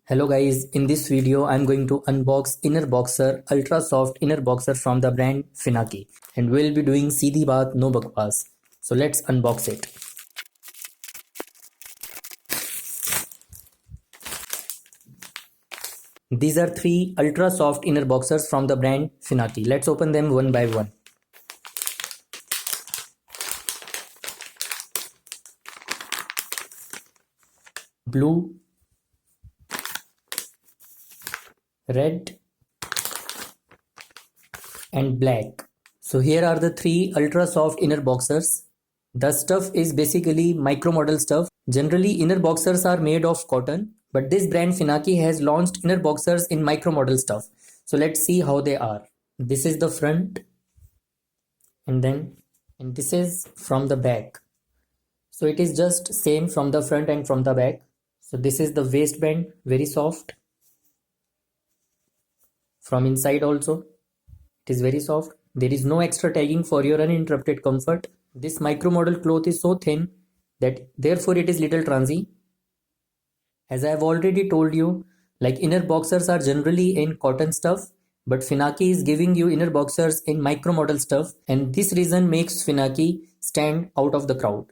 Hello guys, in this video I'm going to unbox inner boxer ultra soft inner boxer from the brand Finaki, and we'll be doing Seedhi Baat No Bakwas. So let's unbox it. These are three ultra soft inner boxers from the brand Finaki. Let's open them one by one. Blue, red and black. So here are the three ultra soft inner boxers. The stuff is basically micro model stuff. Generally inner boxers are made of cotton, but this brand Finaki has launched inner boxers in micro model stuff. So let's see how they are. This is the front and this is from the back. So it is just same from the front and from the back. So this is the waistband, very soft. From inside also, it is very soft. There is no extra tagging for your uninterrupted comfort. This micro model cloth is so thin that therefore it is little transy. As I have already told you, like inner boxers are generally in cotton stuff, but Finaki is giving you inner boxers in micro model stuff, and this reason makes Finaki stand out of the crowd.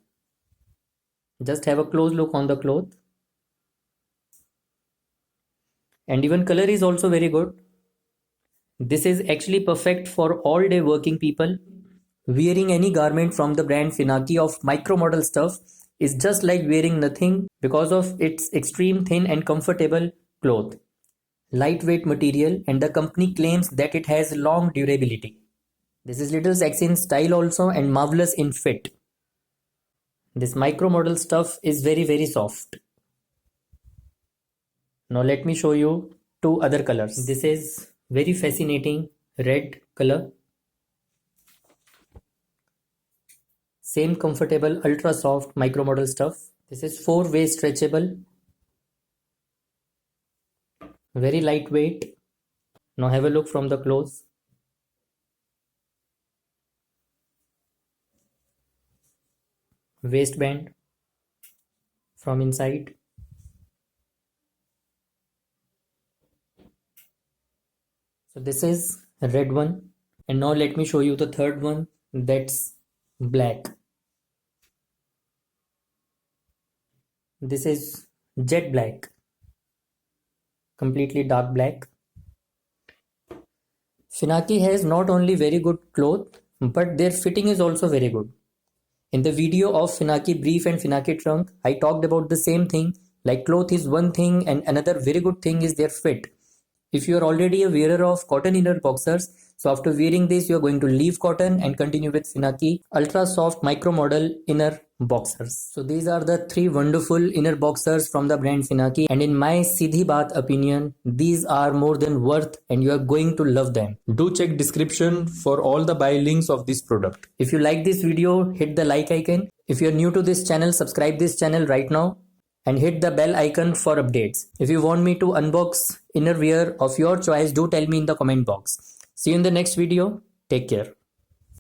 Just have a close look on the cloth. And even color is also very good. This is actually perfect for all day working people. Wearing any garment from the brand Finaki of micro model stuff is just like wearing nothing because of its extreme thin and comfortable cloth. Lightweight material, and the company claims that it has long durability. This is little sexy in style also and marvelous in fit. This micro model stuff is very soft. Now let me show you two other colors. This is very fascinating red color. Same comfortable ultra soft micro model stuff. This is 4-way stretchable. Very lightweight. Now have a look from the close. Waistband from inside. So this is a red one, and now let me show you the third one, that's black. This is jet black, completely dark black. Finaki has not only very good cloth, but their fitting is also very good. In the video of Finaki Brief and Finaki Trunk, I talked about the same thing, like cloth is one thing and another very good thing is their fit. If you are already a wearer of cotton inner boxers, so after wearing this you are going to leave cotton and continue with Finaki ultra soft micro model inner boxers. So these are the three wonderful inner boxers from the brand Finaki, and in my Seedhi Baat opinion, these are more than worth and you are going to love them. Do check description for all the buy links of this product. If you like this video, hit the like icon. If you are new to this channel, subscribe this channel right now and hit the bell icon for updates. If you want me to unbox inner wear of your choice, do tell me in the comment box. See you in the next video. Take care.